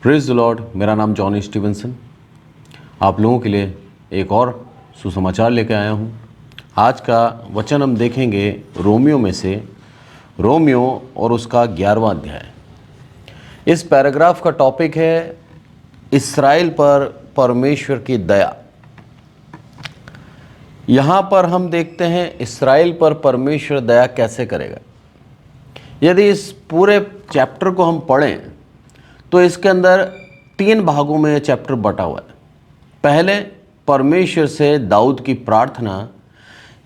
Praise the Lord. मेरा नाम Johnny Stevenson. आप लोगों के लिए एक और सुसमाचार लेकर आया हूँ। आज का वचन हम देखेंगे रोमियो में से, रोमियो और उसका 11वां अध्याय। इस पैराग्राफ का टॉपिक है इस्राएल पर परमेश्वर की दया। यहाँ पर हम देखते हैं इस्राएल पर परमेश्वर दया कैसे करेगा। यदि इस पूरे चैप्टर को हम पढ़ें तो इसके अंदर 3 भागों में यह चैप्टर बटा हुआ है। पहले परमेश्वर से दाऊद की प्रार्थना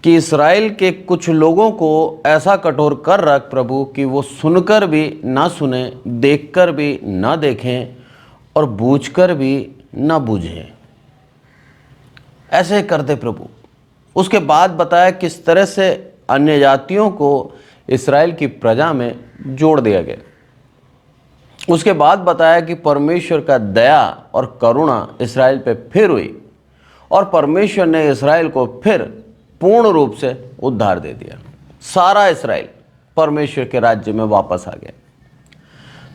कि इस्राएल के कुछ लोगों को ऐसा कठोर कर रख प्रभु कि वो सुनकर भी ना सुने, देखकर भी ना देखें और बूझकर भी ना बूझें, ऐसे कर दे प्रभु। उसके बाद बताया किस तरह से अन्य जातियों को इस्राएल की प्रजा में जोड़ दिया गया। उसके बाद बताया कि परमेश्वर का दया और करुणा इस्राएल पे फिर हुई और परमेश्वर ने इस्राएल को फिर पूर्ण रूप से उद्धार दे दिया। सारा इस्राएल परमेश्वर के राज्य में वापस आ गया।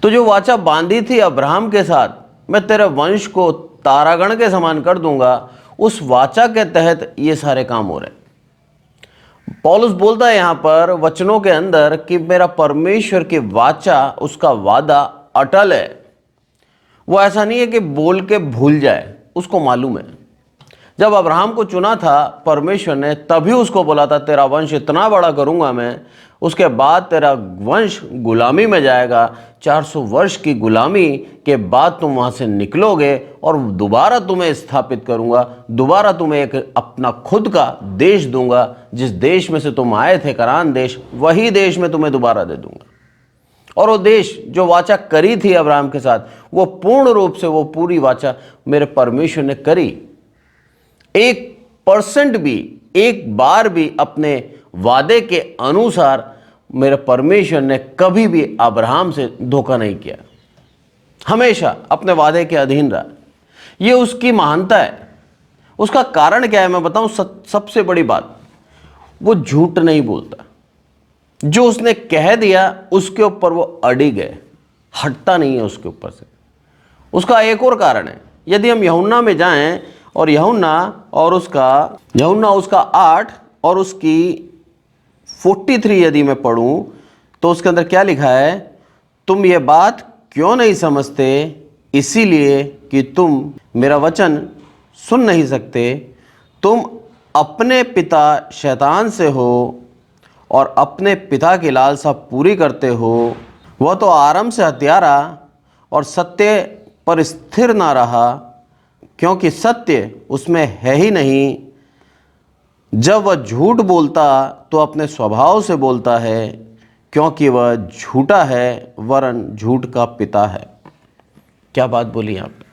तो जो वाचा बांधी थी अब्राहम के साथ, मैं तेरे वंश को तारागण के समान कर दूंगा, उस वाचा के तहत ये सारे काम हो रहे। पौलुस बोलता है यहाँ पर वचनों के अंदर कि मेरा परमेश्वर की वाचा, उसका वादा अटल है। वो ऐसा नहीं है कि बोल के भूल जाए, उसको मालूम है। जब अब्राहम को चुना था परमेश्वर ने, तभी उसको बोला था तेरा वंश इतना बड़ा करूंगा मैं, उसके बाद तेरा वंश गुलामी में जाएगा, 400 वर्ष की गुलामी के बाद तुम वहां से निकलोगे और दोबारा तुम्हें स्थापित करूंगा, दोबारा तुम्हें एक अपना खुद का देश दूंगा। जिस देश में से तुम आए थे, कनान देश, वही देश में तुम्हें दोबारा दे दूंगा। और वो देश जो वाचा करी थी अब्राहम के साथ, वो पूर्ण रूप से वो पूरी वाचा मेरे परमेश्वर ने करी। 1% भी, एक बार भी अपने वादे के अनुसार मेरे परमेश्वर ने कभी भी अब्राहम से धोखा नहीं किया, हमेशा अपने वादे के अधीन रहा। ये उसकी महानता है। उसका कारण क्या है मैं बताऊं। सबसे बड़ी बात, वो झूठ नहीं बोलता। जो उसने कह दिया उसके ऊपर वो अड़ी गए, हटता नहीं है उसके ऊपर से। उसका एक और कारण है। यदि हम यूहन्ना में जाएं और यूहन्ना उसका 8 और उसकी 43 यदि मैं पढ़ूं तो उसके अंदर क्या लिखा है, तुम ये बात क्यों नहीं समझते, इसीलिए कि तुम मेरा वचन सुन नहीं सकते। तुम अपने पिता शैतान से हो और अपने पिता की लालसा पूरी करते हो। वह तो आरंभ से हत्यारा और सत्य पर स्थिर ना रहा, क्योंकि सत्य उसमें है ही नहीं। जब वह झूठ बोलता तो अपने स्वभाव से बोलता है, क्योंकि वह झूठा है, वरन झूठ का पिता है। क्या बात बोली यहाँ पे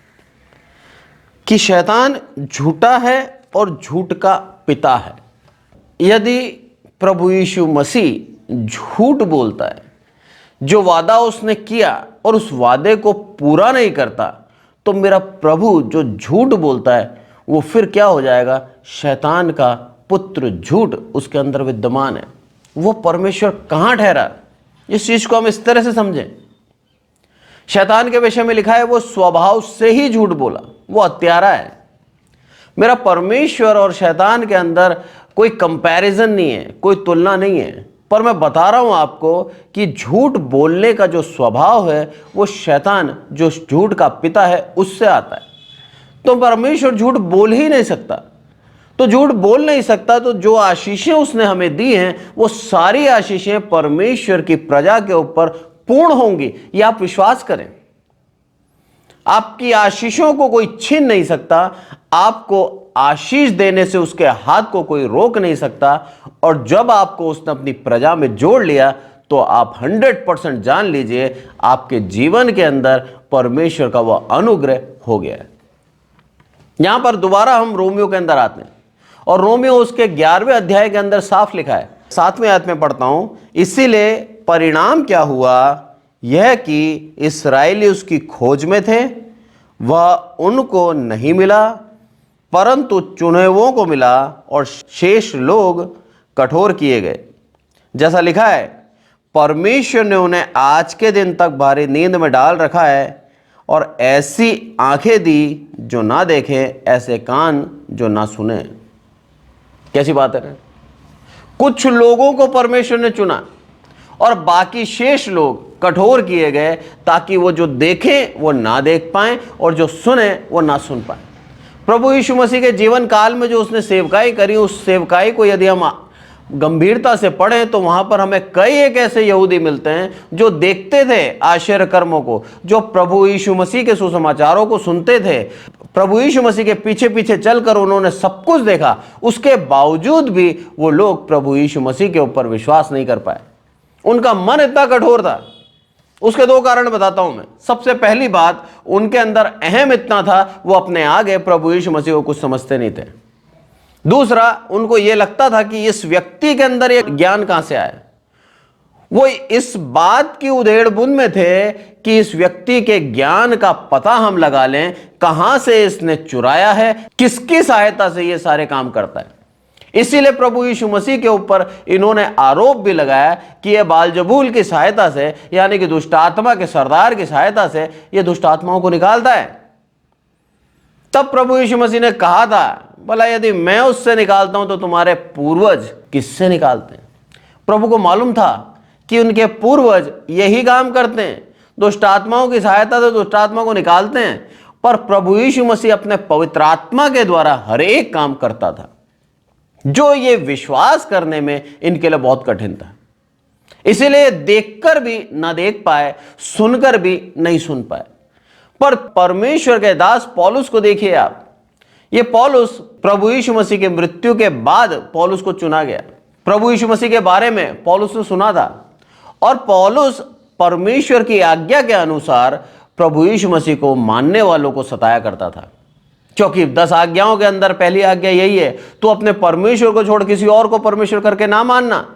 कि शैतान झूठा है और झूठ का पिता है। यदि प्रभु यीशु मसीह झूठ बोलता है, जो वादा उसने किया और उस वादे को पूरा नहीं करता, तो मेरा प्रभु जो झूठ बोलता है वो फिर क्या हो जाएगा, शैतान का पुत्र झूठ उसके अंदर विद्यमान है। वो परमेश्वर कहाँ ठहरा। इस चीज को हम इस तरह से समझें। शैतान के विषय में लिखा है वो स्वभाव से ही झूठ बोला, वो हत्यारा है। मेरा परमेश्वर और शैतान के अंदर कोई कंपैरिजन नहीं है, कोई तुलना नहीं है। पर मैं बता रहा हूं आपको कि झूठ बोलने का जो स्वभाव है वो शैतान, जो झूठ का पिता है, उससे आता है। तो परमेश्वर झूठ बोल ही नहीं सकता। तो झूठ बोल नहीं सकता तो जो आशीषें उसने हमें दी हैं वो सारी आशीषें परमेश्वर की प्रजा के ऊपर पूर्ण होंगी। ये आप विश्वास करें। आपकी आशीषों को कोई छीन नहीं सकता। आपको आशीष देने से उसके हाथ को कोई रोक नहीं सकता। और जब आपको उसने अपनी प्रजा में जोड़ लिया तो आप 100% जान लीजिए आपके जीवन के अंदर परमेश्वर का वह अनुग्रह हो गया है। यहां पर दोबारा हम रोमियो के अंदर आते हैं और रोमियो उसके 11वें अध्याय के अंदर साफ लिखा है। 7वें आयत में पढ़ता हूं, इसीलिए परिणाम क्या हुआ, यह कि इस्राएली उसकी खोज में थे, वह उनको नहीं मिला, परंतु चुने हुओं को मिला और शेष लोग कठोर किए गए। जैसा लिखा है, परमेश्वर ने उन्हें आज के दिन तक भारी नींद में डाल रखा है और ऐसी आंखें दी जो ना देखें, ऐसे कान जो ना सुने। कैसी बात है। कुछ लोगों को परमेश्वर ने चुना और बाकी शेष लोग कठोर किए गए, ताकि वो जो देखें वो ना देख पाएं और जो सुने वो ना सुन पाएं। प्रभु यीशु मसीह के जीवन काल में जो उसने सेवकाई करी, उस सेवकाई को यदि हम गंभीरता से पढ़ें तो वहां पर हमें कई एक ऐसे यहूदी मिलते हैं जो देखते थे आश्चर्य कर्मों को, जो प्रभु यीशु मसीह के सुसमाचारों को सुनते थे, प्रभु यीशु मसीह के पीछे पीछे चलकर उन्होंने सब कुछ देखा, उसके बावजूद भी वो लोग प्रभु यीशु मसीह के ऊपर विश्वास नहीं कर पाए। उनका मन इतना कठोर था। उसके दो कारण बताता हूं मैं। सबसे पहली बात, उनके अंदर अहम इतना था, वो अपने आगे प्रभु यीशु मसीह को कुछ समझते नहीं थे। दूसरा, उनको यह लगता था कि इस व्यक्ति के अंदर ये ज्ञान कहां से आया। वो इस बात की उधेड़-बुन में थे कि इस व्यक्ति के ज्ञान का पता हम लगा लें, कहां से इसने चुराया है, किसकी सहायता से ये सारे काम करता है। इसीलिए प्रभु यीशु मसीह के ऊपर इन्होंने आरोप भी लगाया कि यह बालजबूल की सहायता से, यानी कि दुष्ट आत्मा के सरदार की सहायता से यह दुष्ट आत्माओं को निकालता है। तब प्रभु यीशु मसीह ने कहा था, भला यदि मैं उससे निकालता हूं तो तुम्हारे पूर्वज किससे निकालते हैं। प्रभु को मालूम था कि उनके पूर्वज यही काम करते हैं, दुष्ट आत्माओं की सहायता से दुष्ट आत्मा को निकालते हैं। पर प्रभु यीशु मसीह अपने पवित्र आत्मा के द्वारा हर एक काम करता था, जो ये विश्वास करने में इनके लिए बहुत कठिन था। इसीलिए देखकर भी ना देख पाए, सुनकर भी नहीं सुन पाए। पर परमेश्वर के दास पौलुस को देखिए आप। ये पौलुस प्रभु यीशु मसीह के मृत्यु के बाद पौलुस को चुना गया। प्रभु यीशु मसीह के बारे में पौलुस ने सुना था और पौलुस परमेश्वर की आज्ञा के अनुसार प्रभु यीशु मसीह को मानने वालों को सताया करता था। क्योंकि 10 आज्ञाओं के अंदर पहली आज्ञा यही है, तू अपने परमेश्वर को छोड़ किसी और को परमेश्वर करके ना मानना।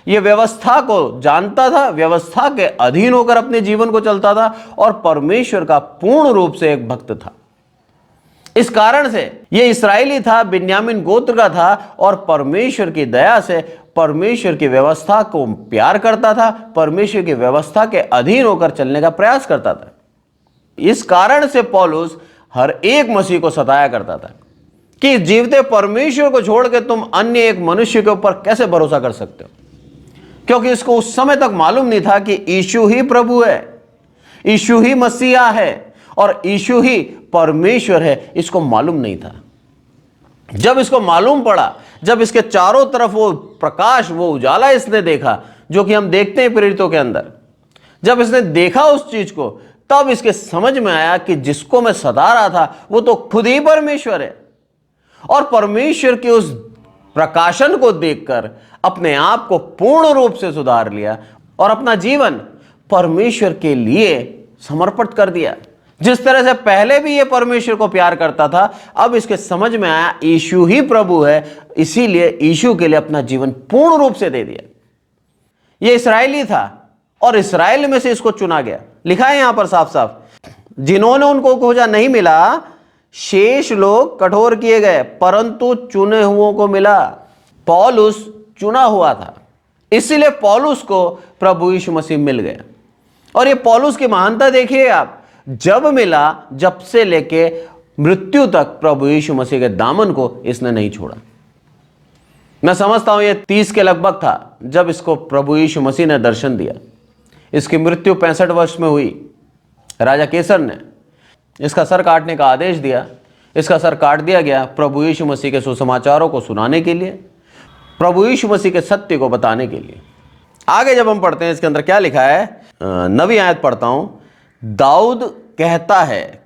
यह व्यवस्था को जानता था, व्यवस्था के अधीन होकर अपने जीवन को चलता था और परमेश्वर का पूर्ण रूप से एक भक्त था। इस कारण से यह इस्राएली था, बिन्यामीन गोत्र का था और परमेश्वर की दया से परमेश्वर की व्यवस्था को प्यार करता था, परमेश्वर की व्यवस्था के अधीन होकर चलने का प्रयास करता था। इस कारण से पौलुस हर एक मसीह को सताया करता था कि जीवते परमेश्वर को छोड़ के तुम अन्य एक मनुष्य के ऊपर कैसे भरोसा कर सकते हो। क्योंकि इसको उस समय तक मालूम नहीं था कि यीशु ही प्रभु है, यीशु ही मसीहा है और यीशु ही परमेश्वर है। इसको मालूम नहीं था। जब इसको मालूम पड़ा, जब इसके चारों तरफ वो प्रकाश, वो उजाला इसने देखा, जो कि हम देखते हैं प्रेरितों के अंदर, जब इसने देखा उस चीज को, तब इसके समझ में आया कि जिसको मैं सता रहा था वो तो खुद ही परमेश्वर है। और परमेश्वर के उस प्रकाशन को देखकर अपने आप को पूर्ण रूप से सुधार लिया और अपना जीवन परमेश्वर के लिए समर्पित कर दिया। जिस तरह से पहले भी ये परमेश्वर को प्यार करता था, अब इसके समझ में आया यीशु ही प्रभु है, इसीलिए यीशु के लिए अपना जीवन पूर्ण रूप से दे दिया। ये इस्राएली था और इस्राएल में से इसको चुना गया। लिखा है यहां पर साफ साफ, जिन्होंने उनको खोजा नहीं मिला, शेष लोग कठोर किए गए, परंतु चुने हुओं को मिला। पौलुस चुना हुआ था, इसीलिए पौलुस को प्रभु यीशु मसीह मिल गया। और ये पौलुस की महानता देखिए आप, जब मिला, जब से लेके मृत्यु तक प्रभु यीशु मसीह के दामन को इसने नहीं छोड़ा। मैं समझता हूं ये 30 के लगभग था जब इसको प्रभु यीशु मसीह ने दर्शन दिया। इसकी मृत्यु 65 वर्ष में हुई। राजा केसर ने इसका सर काटने का आदेश दिया। इसका सर काट दिया गया प्रभु यीशु मसीह के सुसमाचारों को सुनाने के लिए, प्रभु यीशु मसीह के सत्य को बताने के लिए। आगे जब हम पढ़ते हैं इसके अंदर क्या लिखा है, 9वीं आयत पढ़ता हूं। दाऊद कहता है,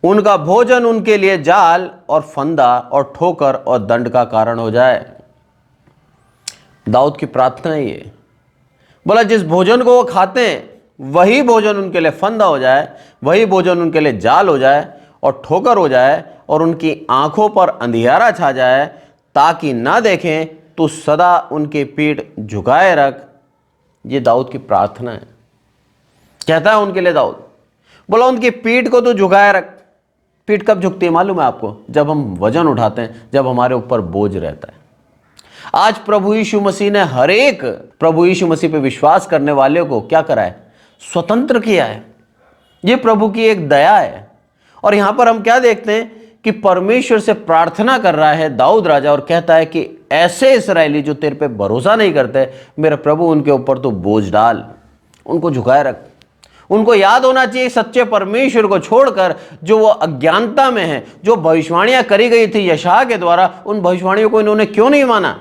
उनका भोजन उनके लिए जाल और फंदा और ठोकर और दंड का कारण हो जाए। दाऊद की प्रार्थना है ये, बोला जिस भोजन को वो खाते हैं वही भोजन उनके लिए फंदा हो जाए, वही भोजन उनके लिए जाल हो जाए और ठोकर हो जाए और उनकी आंखों पर अंधियारा छा जाए, ताकि ना देखें तो सदा उनकी पीठ झुकाए रख। ये दाऊद की प्रार्थना है। कहता है उनके लिए दाऊद, बोला उनकी पीठ को तो झुकाए रख। पीठ कब झुकती है मालूम है आपको? जब हम वजन उठाते हैं, जब हमारे ऊपर बोझ रहता है। आज प्रभु यीशु मसीह ने हर एक प्रभु यीशु मसीह पे विश्वास करने वाले को क्या करा है? स्वतंत्र किया है। ये प्रभु की एक दया है। और यहां पर हम क्या देखते हैं कि परमेश्वर से प्रार्थना कर रहा है दाऊद राजा और कहता है कि ऐसे इस्राएली जो तेरे पे भरोसा नहीं करते, मेरे प्रभु उनके ऊपर तो बोझ डाल, उनको झुकाए रख। उनको याद होना चाहिए सच्चे परमेश्वर को छोड़कर जो वो अज्ञानता में है, जो भविष्यवाणियां करी गई थी यशायाह के द्वारा, उन भविष्यवाणियों को इन्होंने क्यों नहीं माना।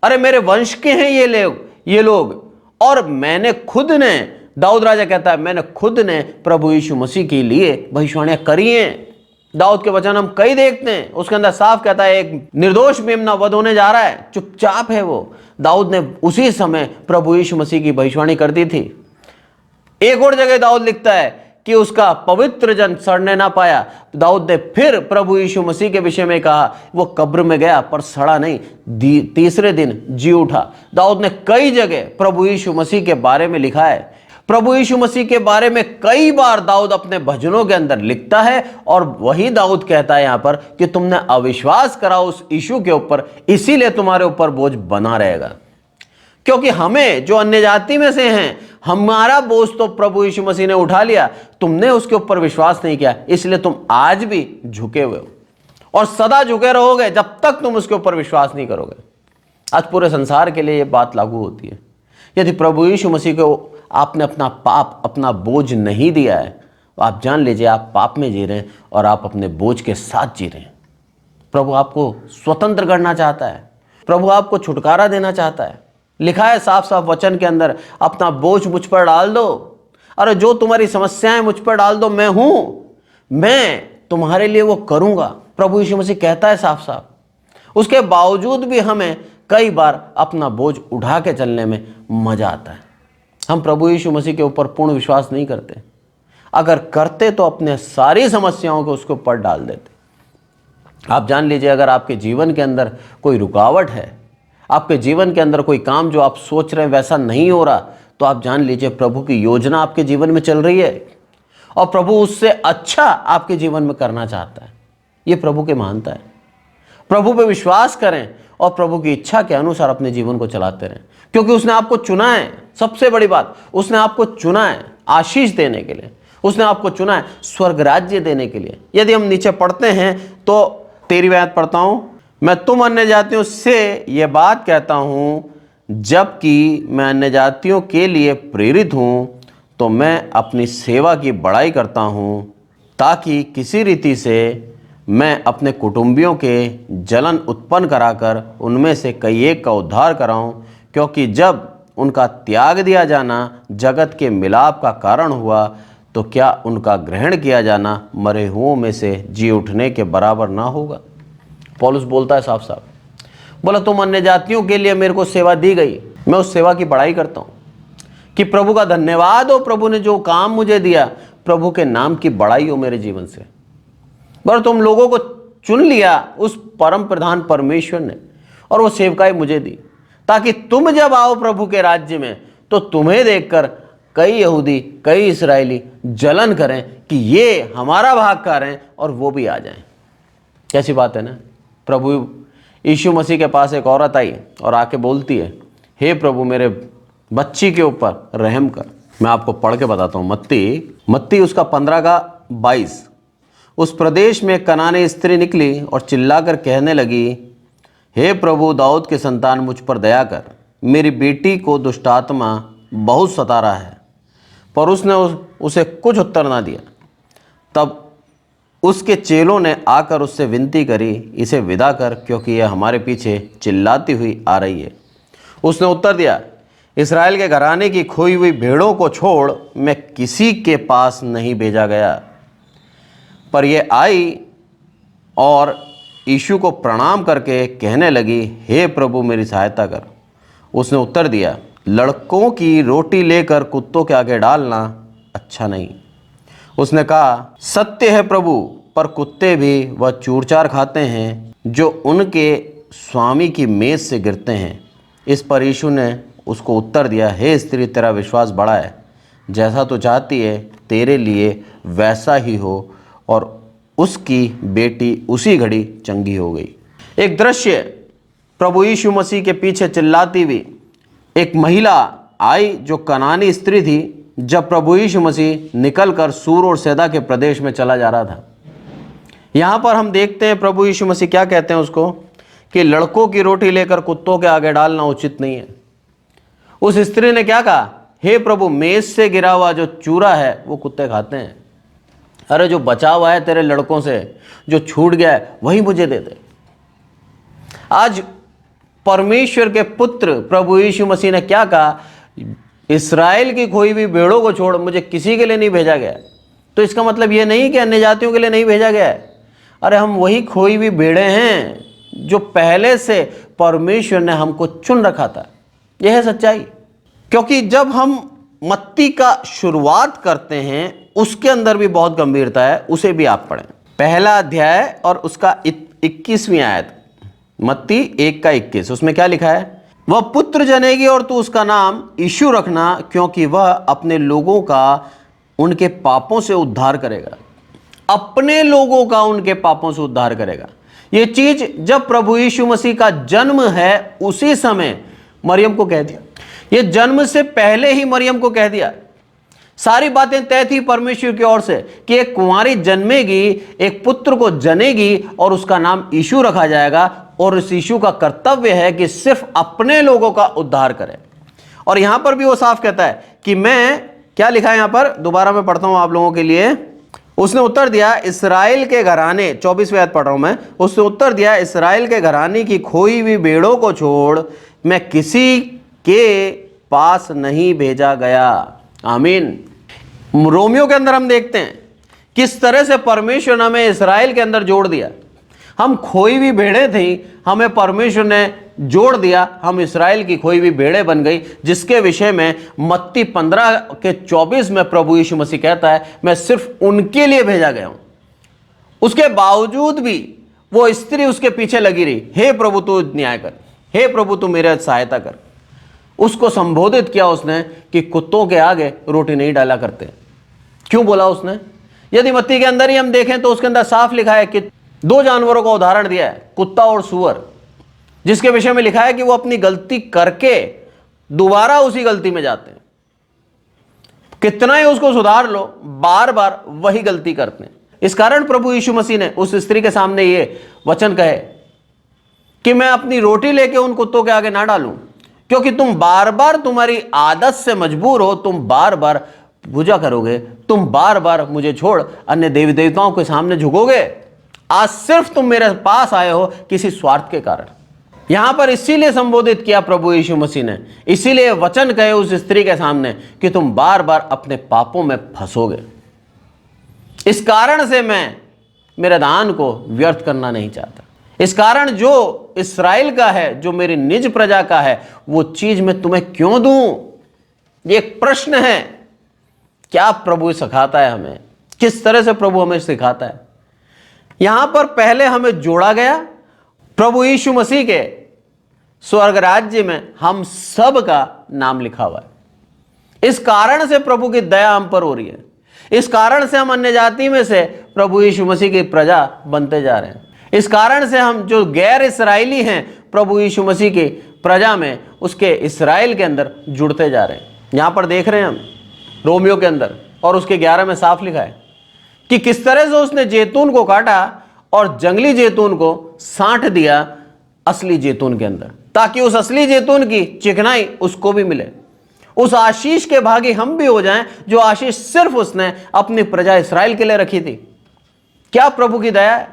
अरे मेरे वंश के हैं ये लोग और मैंने खुद ने, दाऊद राजा कहता है, मैंने खुद ने प्रभु यीशु मसीह के लिए भविष्यवाणियां करी हैं। दाऊद के वचन हम कई देखते हैं, उसके अंदर साफ कहता है एक निर्दोष मेमना वध होने जा रहा है, चुपचाप है वो। दाऊद ने उसी समय प्रभु यीशु मसीह की भविष्यवाणी कर दी थी। एक और जगह दाऊद लिखता है कि उसका पवित्र जन सड़ने ना पाया। दाऊद ने फिर प्रभु यीशु मसीह के विषय में कहा, वो कब्र में गया पर सड़ा नहीं, तीसरे दिन जी उठा। दाऊद ने कई जगह प्रभु यीशु मसीह के बारे में लिखा है। प्रभु यीशु मसीह के बारे में कई बार दाऊद अपने भजनों के अंदर लिखता है और वही दाऊद कहता है यहां पर कि तुमने अविश्वास करा उस यीशु के ऊपर, इसीलिए तुम्हारे ऊपर बोझ बना रहेगा। क्योंकि हमें जो अन्य जाति में से हैं, हमारा बोझ तो प्रभु यीशु मसीह ने उठा लिया, तुमने उसके ऊपर विश्वास नहीं किया, इसलिए तुम आज भी झुके हुए हो और सदा झुके रहोगे जब तक तुम उसके ऊपर विश्वास नहीं करोगे। आज पूरे संसार के लिए यह बात लागू होती है। यदि प्रभु यीशु मसीह को आपने अपना पाप, अपना बोझ नहीं दिया है, तो आप जान लीजिए आप पाप में जी रहे हैं और आप अपने बोझ के साथ जी रहे हैं। प्रभु आपको स्वतंत्र करना चाहता है, प्रभु आपको छुटकारा देना चाहता है। लिखा है साफ साफ वचन के अंदर, अपना बोझ मुझ पर डाल दो, अरे जो तुम्हारी समस्याएं मुझ पर डाल दो, मैं हूं, मैं तुम्हारे लिए वो करूंगा। प्रभु यीशु मसीह कहता है साफ साफ। उसके बावजूद भी हमें कई बार अपना बोझ उठा के चलने में मजा आता है। हम प्रभु यीशु मसीह के ऊपर पूर्ण विश्वास नहीं करते। अगर करते तो अपने सारी समस्याओं को उसके ऊपर डाल देते। आप जान लीजिए अगर आपके जीवन के अंदर कोई रुकावट है, आपके जीवन के अंदर कोई काम जो आप सोच रहे हैं वैसा नहीं हो रहा, तो आप जान लीजिए प्रभु की योजना आपके जीवन में चल रही है और प्रभु उससे अच्छा आपके जीवन में करना चाहता है। ये प्रभु की महानता है। प्रभु पे विश्वास करें और प्रभु की इच्छा के अनुसार अपने जीवन को चलाते रहें, क्योंकि उसने आपको चुना है। सबसे बड़ी बात, उसने आपको चुना है आशीष देने के लिए, उसने आपको चुना है स्वर्ग राज्य देने के लिए। यदि हम नीचे पढ़ते हैं तो 13वीं आयत पढ़ता हूं, मैं तुम अन्य जातियों से यह बात कहता हूं, जबकि मैं अन्य जातियों के लिए प्रेरित हूं, तो मैं अपनी सेवा की बड़ाई करता हूं, ताकि किसी रीति से मैं अपने कुटुंबियों के जलन उत्पन्न कराकर उनमें से कई एक का उद्धार कराऊं। क्योंकि जब उनका त्याग दिया जाना जगत के मिलाप का कारण हुआ, तो क्या उनका ग्रहण किया जाना मरे हुओं में से जी उठने के बराबर ना होगा। पौलुस बोलता है साफ साफ, बोला तुम अन्य जातियों के लिए मेरे को सेवा दी गई, मैं उस सेवा की बड़ाई करता हूं कि प्रभु का धन्यवाद हो, प्रभु ने जो काम मुझे दिया, प्रभु के नाम की बड़ाई हो मेरे जीवन से। पर तुम लोगों को चुन लिया उस परम प्रधान परमेश्वर ने और वो सेवकाई मुझे दी, ताकि तुम जब आओ प्रभु के राज्य में तो तुम्हें देखकर कई यहूदी, कई इस्राएली जलन करें कि ये हमारा भागकार हैं और वो भी आ जाएं। कैसी बात है ना। प्रभु यीशु मसीह के पास एक औरत आई और आके बोलती है, हे प्रभु मेरे बच्ची के ऊपर रहम कर। मैं आपको पढ़ के बताता हूँ, मत्ती उसका 15 का 22। उस प्रदेश में कनानी स्त्री निकली और चिल्लाकर कहने लगी, हे प्रभु दाऊद के संतान मुझ पर दया कर, मेरी बेटी को दुष्टात्मा बहुत सता रहा है। पर उसने उसे कुछ उत्तर ना दिया। तब उसके चेलों ने आकर उससे विनती करी, इसे विदा कर, क्योंकि यह हमारे पीछे चिल्लाती हुई आ रही है। उसने उत्तर दिया, इस्राएल के घराने की खोई हुई भेड़ों को छोड़ मैं किसी के पास नहीं भेजा गया। पर यह आई और यीशु को प्रणाम करके कहने लगी, हे प्रभु मेरी सहायता कर। उसने उत्तर दिया, लड़कों की रोटी लेकर कुत्तों के आगे डालना अच्छा नहीं। उसने कहा, सत्य है प्रभु, पर कुत्ते भी वह चूरचार खाते हैं जो उनके स्वामी की मेज से गिरते हैं। इस पर यीशु ने उसको उत्तर दिया, हे स्त्री तेरा विश्वास बड़ा है, जैसा तो चाहती है तेरे लिए वैसा ही हो। और उसकी बेटी उसी घड़ी चंगी हो गई। एक दृश्य, प्रभु यीशु मसीह के पीछे चिल्लाती हुई एक महिला आई जो कनानी स्त्री थी जब प्रभु यीशु मसीह निकलकर सूर और सैदा के प्रदेश में चला जा रहा था। यहां पर हम देखते हैं प्रभु यीशु मसीह क्या कहते हैं उसको, कि लड़कों की रोटी लेकर कुत्तों के आगे डालना उचित नहीं है। उस स्त्री ने क्या कहा, हे प्रभु, मेज से गिरा हुआ जो चूरा है वो कुत्ते खाते हैं। अरे जो बचा हुआ है तेरे लड़कों से, जो छूट गया है वही मुझे दे दे। आज परमेश्वर के पुत्र प्रभु यीशु मसीह ने क्या कहा, इस्राएल की खोई हुई भेड़ों को छोड़ मुझे किसी के लिए नहीं भेजा गया। तो इसका मतलब यह नहीं कि अन्य जातियों के लिए नहीं भेजा गया है। अरे हम वही खोई हुई भेड़ें हैं जो पहले से परमेश्वर ने हमको चुन रखा था। यह है सच्चाई। क्योंकि जब हम मत्ती का शुरुआत करते हैं उसके अंदर भी बहुत गंभीरता है, उसे भी आप पढ़ें। पहला अध्याय और उसका 21वीं आयत, मत्ती 1:21, उसमें क्या लिखा है, वह पुत्र जनेगी और तू उसका नाम यीशु रखना, क्योंकि वह अपने लोगों का उनके पापों से उद्धार करेगा। अपने लोगों का उनके पापों से उद्धार करेगा। यह चीज जब प्रभु यीशु मसीह का जन्म है उसी समय मरियम को कह दिया। यह जन्म से पहले ही मरियम को कह दिया। सारी बातें तय थी परमेश्वर की ओर से कि एक कुंवारी जन्मेगी, एक पुत्र को जनेगी और उसका नाम यीशु रखा जाएगा। और इस यीशु का कर्तव्य है कि सिर्फ अपने लोगों का उद्धार करे। और यहां पर भी वो साफ कहता है कि मैं, क्या लिखा है यहां पर, दोबारा मैं पढ़ता हूं आप लोगों के लिए। उसने उत्तर दिया, इस्राएल के घराने, 24वें आयत पढ़ रहा हूं मैं। उसने उत्तर दिया, इस्राएल के घराने की खोई हुई भेड़ों को छोड़ मैं किसी के पास नहीं भेजा गया। आमीन। रोमियो के अंदर हम देखते हैं किस तरह से परमेश्वर ने हमें इस्राएल के अंदर जोड़ दिया। हम खोई हुई भेड़ें थी, हमें परमेश्वर ने जोड़ दिया, हम इस्राएल की खोई हुई भेड़ें बन गई, जिसके विषय में मत्ती 15:24 में प्रभु यीशु मसीह कहता है, मैं सिर्फ उनके लिए भेजा गया हूं। उसके बावजूद भी वो स्त्री उसके पीछे लगी रही, हे प्रभु तू न्याय कर, हे प्रभु तू मेरे सहायता कर। उसको संबोधित किया उसने कि कुत्तों के आगे रोटी नहीं डाला करते। क्यों बोला उसने? यदि मत्ती के अंदर ही हम देखें तो उसके अंदर साफ लिखा है कि 2 जानवरों का उदाहरण दिया है, कुत्ता और सूअर, जिसके विषय में लिखा है कि वो अपनी गलती करके दोबारा उसी गलती में जाते हैं। कितना ही उसको सुधार लो, बार बार वही गलती करते हैं। इस कारण प्रभु यीशु मसीह ने उस स्त्री के सामने ये वचन कहे कि मैं अपनी रोटी लेके उन कुत्तों के आगे ना डालूं, क्योंकि तुम बार बार, तुम्हारी आदत से मजबूर हो, तुम बार बार पूजा करोगे, तुम बार बार मुझे छोड़ अन्य देवी देवताओं के सामने झुकोगे। आज सिर्फ तुम मेरे पास आए हो किसी स्वार्थ के कारण। यहां पर इसीलिए संबोधित किया प्रभु यीशु मसीह ने, इसीलिए वचन कहे उस स्त्री के सामने कि तुम बार बार अपने पापों में फंसोगे। इस कारण से मैं मेरे दान को व्यर्थ करना नहीं चाहता। इस कारण जो इस्राएल का है, जो मेरी निज प्रजा का है, वो चीज मैं तुम्हें क्यों दूं? ये एक प्रश्न है। क्या प्रभु सिखाता है हमें? किस तरह से प्रभु हमें सिखाता है? यहां पर पहले हमें जोड़ा गया प्रभु यीशु मसीह के स्वर्ग राज्य में, हम सब का नाम लिखा हुआ है। इस कारण से प्रभु की दया हम पर हो रही है। इस कारण से हम अन्य जाति में से प्रभु यीशु मसीह की प्रजा बनते जा रहे हैं। इस कारण से हम जो गैर इस्राएली हैं, प्रभु यीशु मसीह की प्रजा में, उसके इस्राएल के अंदर जुड़ते जा रहे हैं। यहां पर देख रहे हैं हम रोमियो के अंदर, और उसके 11 में साफ लिखा है कि किस तरह से उसने जैतून को काटा और जंगली जैतून को साँट दिया असली जैतून के अंदर, ताकि उस असली जैतून की चिकनाई उसको भी मिले। उस आशीष के भागी हम भी हो जाएं जो आशीष सिर्फ उसने अपनी प्रजा इस्राएल के लिए रखी थी। क्या प्रभु की दया है!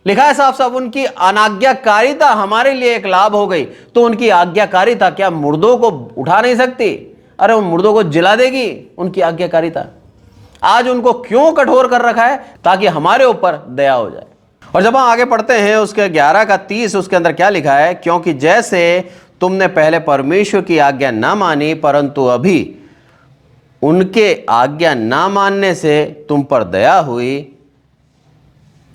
लिखा है साफ साफ, उनकी अनाज्ञाकारिता हमारे लिए एक लाभ हो गई। तो उनकी आज्ञाकारिता क्या मुर्दों को उठा नहीं सकती? अरे उन मुर्दों को जिला देगी उनकी आज्ञाकारिता। आज उनको क्यों कठोर कर रखा है? ताकि हमारे ऊपर दया हो जाए। और जब हम आगे पढ़ते हैं उसके 11:30, उसके अंदर क्या लिखा है, क्योंकि जैसे तुमने पहले परमेश्वर की आज्ञा ना मानी, परंतु अभी उनके आज्ञा ना मानने से तुम पर दया हुई,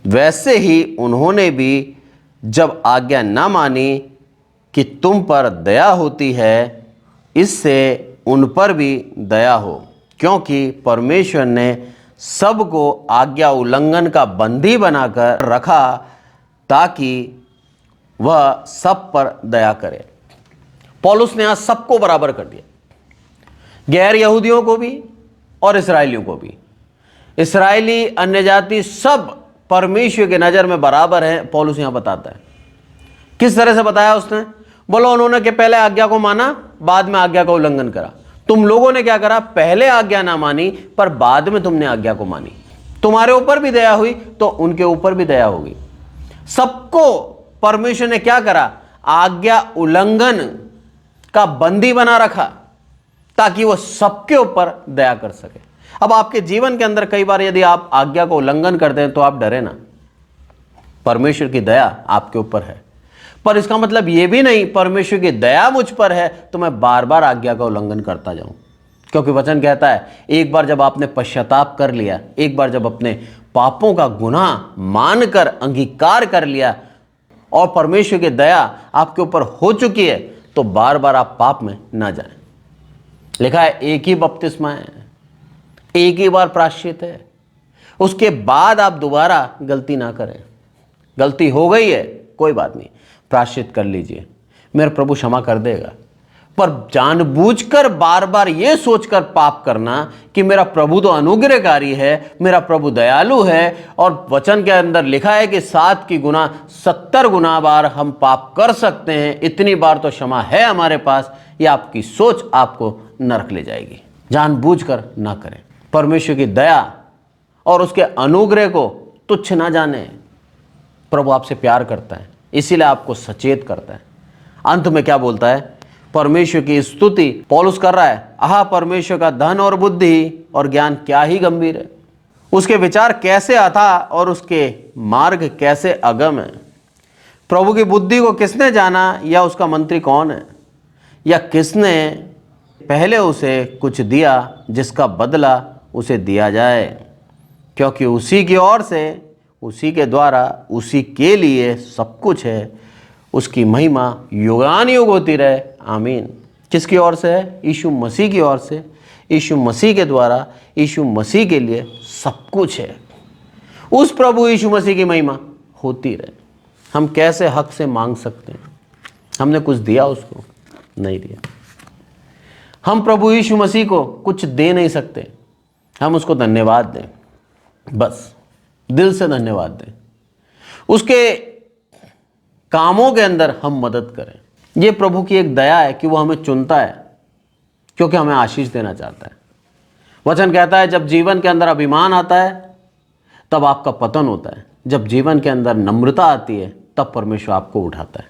वैसे ही उन्होंने भी जब आज्ञा ना मानी कि तुम पर दया होती है, इससे उन पर भी दया हो, क्योंकि परमेश्वर ने सबको आज्ञा उल्लंघन का बंदी बनाकर रखा ताकि वह सब पर दया करे। पौलुस ने यहां सबको बराबर कर दिया। गैर यहूदियों को भी और इसराइलियों को भी। इसराइली, अन्य जाति सब परमेश्वर की नज़र में बराबर है, पौलुस यहाँ बताता है। किस तरह से बताया उसने? बोलो उन्होंने कि पहले आज्ञा को माना, बाद में आज्ञा का उल्लंघन करा। तुम लोगों ने क्या करा? पहले आज्ञा ना मानी, पर बाद में तुमने आज्ञा को मानी। तुम्हारे ऊपर भी दया हुई तो उनके ऊपर भी दया होगी। सबको परमेश्वर ने क्या करा? आज्ञा उल्लंघन का बंदी बना रखा, ताकि वो सबके ऊपर दया कर सके। अब आपके जीवन के अंदर कई बार यदि आप आज्ञा को उल्लंघन करते हैं तो आप डरे ना, परमेश्वर की दया आपके ऊपर है। पर इसका मतलब यह भी नहीं परमेश्वर की दया मुझ पर है तो मैं बार बार आज्ञा का उल्लंघन करता जाऊं, क्योंकि वचन कहता है एक बार जब आपने पश्चाताप कर लिया, एक बार जब अपने पापों का गुनाह मानकर अंगीकार कर लिया और परमेश्वर की दया आपके ऊपर हो चुकी है, तो बार बार आप पाप में ना जाएं। लिखा है एक ही बपतिस्मा है, एक ही बार प्रायश्चित है, उसके बाद आप दोबारा गलती ना करें। गलती हो गई है, कोई बात नहीं, प्रायश्चित कर लीजिए, मेरा प्रभु क्षमा कर देगा। पर जानबूझकर बार बार ये सोचकर पाप करना कि मेरा प्रभु तो अनुग्रहकारी है, मेरा प्रभु दयालु है, और वचन के अंदर लिखा है कि 7 की गुना 70 गुना बार हम पाप कर सकते हैं, इतनी बार तो क्षमा है हमारे पास, ये आपकी सोच आपको नरक ले जाएगी। जानबूझकर ना करें। परमेश्वर की दया और उसके अनुग्रह को तुच्छ ना जाने। प्रभु आपसे प्यार करता है, इसीलिए आपको सचेत करता है। अंत में क्या बोलता है? परमेश्वर की स्तुति पौलुस कर रहा है, आहा परमेश्वर का धन और बुद्धि और ज्ञान क्या ही गंभीर है, उसके विचार कैसे अथाह और उसके मार्ग कैसे अगम है। प्रभु की बुद्धि को किसने जाना, या उसका मंत्री कौन है, या किसने पहले उसे कुछ दिया जिसका बदला उसे दिया जाए, क्योंकि उसी की ओर से, उसी के द्वारा, उसी के लिए सब कुछ है, उसकी महिमा युगान युग होती रहे, आमीन। किसकी ओर से है? यीशु मसीह की ओर से, यीशु मसीह के द्वारा, यीशु मसीह के लिए सब कुछ है। उस प्रभु यीशु मसीह की महिमा होती रहे। हम कैसे हक से मांग सकते हैं? हमने कुछ दिया उसको? नहीं दिया। हम प्रभु यीशु मसीह को कुछ दे नहीं सकते, हम उसको धन्यवाद दें, बस दिल से धन्यवाद दें। उसके कामों के अंदर हम मदद करें। ये प्रभु की एक दया है कि वो हमें चुनता है, क्योंकि हमें आशीष देना चाहता है। वचन कहता है जब जीवन के अंदर अभिमान आता है तब आपका पतन होता है, जब जीवन के अंदर नम्रता आती है तब परमेश्वर आपको उठाता है।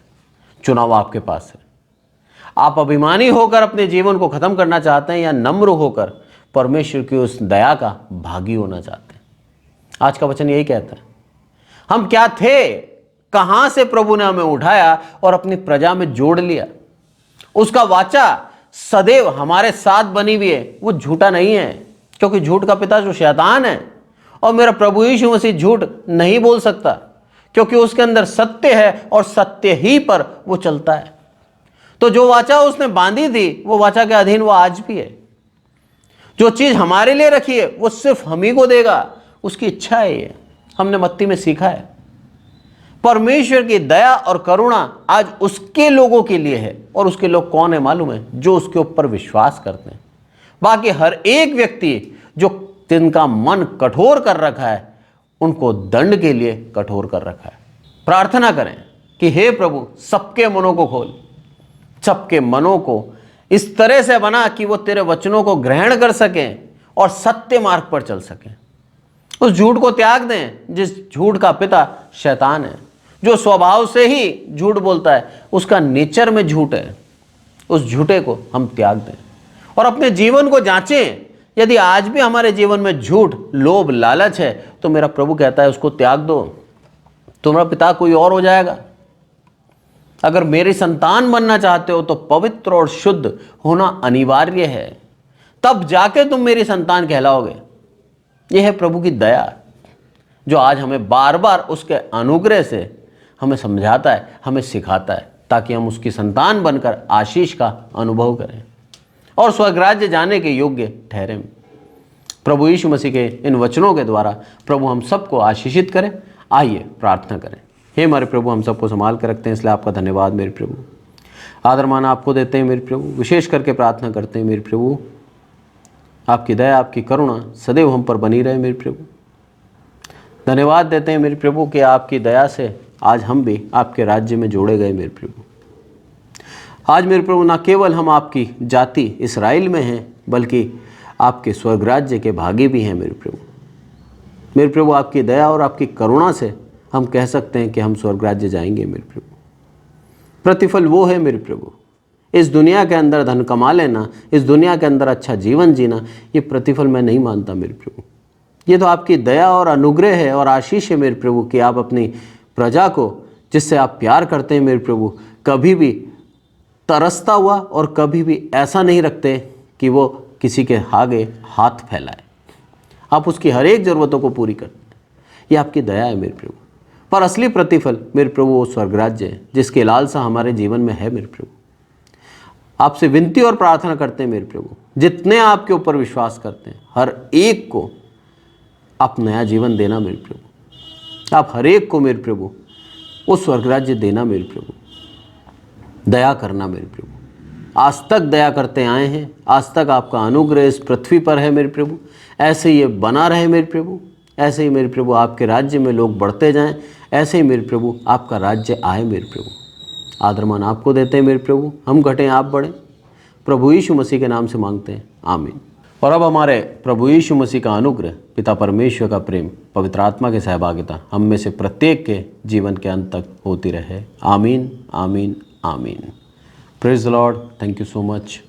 चुनाव आपके पास है। आप अभिमानी होकर अपने जीवन को खत्म करना चाहते हैं, या नम्र होकर परमेश्वर की उस दया का भागी होना चाहते हैं। आज का वचन यही कहता है। हम क्या थे, कहां से प्रभु ने हमें उठाया और अपनी प्रजा में जोड़ लिया। उसका वाचा सदैव हमारे साथ बनी हुई है, वो झूठा नहीं है, क्योंकि झूठ का पिता जो शैतान है, और मेरा प्रभु यीशु मसीह झूठ नहीं बोल सकता, क्योंकि उसके अंदर सत्य है और सत्य ही पर वो चलता है। तो जो वाचा उसने बांधी थी, वो वाचा के अधीन वो आज भी है। जो चीज हमारे लिए रखी है वो सिर्फ हम ही को देगा, उसकी इच्छा है। ये हमने मत्ती में सीखा है। परमेश्वर की दया और करुणा आज उसके लोगों के लिए है, और उसके लोग कौन है मालूम है? जो उसके ऊपर विश्वास करते हैं। बाकी हर एक व्यक्ति जो जिनका मन कठोर कर रखा है, उनको दंड के लिए कठोर कर रखा है। प्रार्थना करें कि हे प्रभु सबके मनों को खोल, सबके मनों को इस तरह से बना कि वो तेरे वचनों को ग्रहण कर सकें और सत्य मार्ग पर चल सकें। उस झूठ को त्याग दें जिस झूठ का पिता शैतान है, जो स्वभाव से ही झूठ बोलता है, उसका नेचर में झूठ है। उस झूठे को हम त्याग दें और अपने जीवन को जांचें। यदि आज भी हमारे जीवन में झूठ, लोभ, लालच है, तो मेरा प्रभु कहता है उसको त्याग दो, तुम्हारा पिता कोई और हो जाएगा। अगर मेरी संतान बनना चाहते हो तो पवित्र और शुद्ध होना अनिवार्य है, तब जाके तुम मेरी संतान कहलाओगे। यह है प्रभु की दया, जो आज हमें बार बार उसके अनुग्रह से हमें समझाता है, हमें सिखाता है, ताकि हम उसकी संतान बनकर आशीष का अनुभव करें और स्वर्ग राज्य जाने के योग्य ठहरें। प्रभु यीशु मसीह के इन वचनों के द्वारा प्रभु हम सबको आशीषित करें। आइए प्रार्थना करें। हे हमारे प्रभु, हम सबको संभाल कर रखते हैं, इसलिए आपका धन्यवाद मेरे प्रभु। आदर मान आपको देते हैं मेरे प्रभु। विशेष करके प्रार्थना करते हैं मेरे प्रभु, आपकी दया, आपकी करुणा सदैव हम पर बनी रहे मेरे प्रभु। धन्यवाद देते हैं मेरे प्रभु कि आपकी दया से आज हम भी आपके राज्य में जोड़े गए मेरे प्रभु। आज मेरे प्रभु ना केवल हम आपकी जाति इस्राएल में हैं, बल्कि आपके स्वर्ग राज्य के भागी भी हैं मेरे प्रभु। मेरे प्रभु आपकी दया और आपकी करुणा से हम कह सकते हैं कि हम स्वर्ग राज्य जाएंगे मेरे प्रभु। प्रतिफल वो है मेरे प्रभु, इस दुनिया के अंदर धन कमा लेना, इस दुनिया के अंदर अच्छा जीवन जीना, ये प्रतिफल मैं नहीं मानता मेरे प्रभु। ये तो आपकी दया और अनुग्रह है और आशीष है मेरे प्रभु कि आप अपनी प्रजा को, जिससे आप प्यार करते हैं मेरे प्रभु, कभी भी तरसता हुआ और कभी भी ऐसा नहीं रखते कि वो किसी के आगे हाथ फैलाए। आप उसकी हर एक ज़रूरतों को पूरी करते हैं। ये आपकी दया है मेरे प्रभु। पर असली प्रतिफल मेरे प्रभु वो स्वर्ग राज्य है जिसकी लालसा हमारे जीवन में है मेरे प्रभु। आपसे विनती और प्रार्थना करते हैं मेरे प्रभु, जितने आपके ऊपर विश्वास करते हैं हर एक को आप नया जीवन देना मेरे प्रभु। आप हर एक को मेरे प्रभु वो स्वर्ग राज्य देना मेरे प्रभु। दया करना मेरे प्रभु। आज तक दया करते आए हैं, आज तक आपका अनुग्रह इस पृथ्वी पर है मेरे प्रभु। ऐसे ही ये बना रहे मेरे प्रभु। ऐसे ही मेरे प्रभु आपके राज्य में लोग बढ़ते जाएं। ऐसे ही मेरे प्रभु आपका राज्य आए मेरे प्रभु। आदरमान आपको देते हैं मेरे प्रभु, हम घटें आप बढ़ें। प्रभु यीशु मसीह के नाम से मांगते हैं, आमीन। और अब हमारे प्रभु यीशु मसीह का अनुग्रह, पिता परमेश्वर का प्रेम, पवित्र आत्मा की सहभागिता हम में से प्रत्येक के जीवन के अंत तक होती रहे, आमीन, आमीन, आमीन। Praise the Lord. Thank you so much.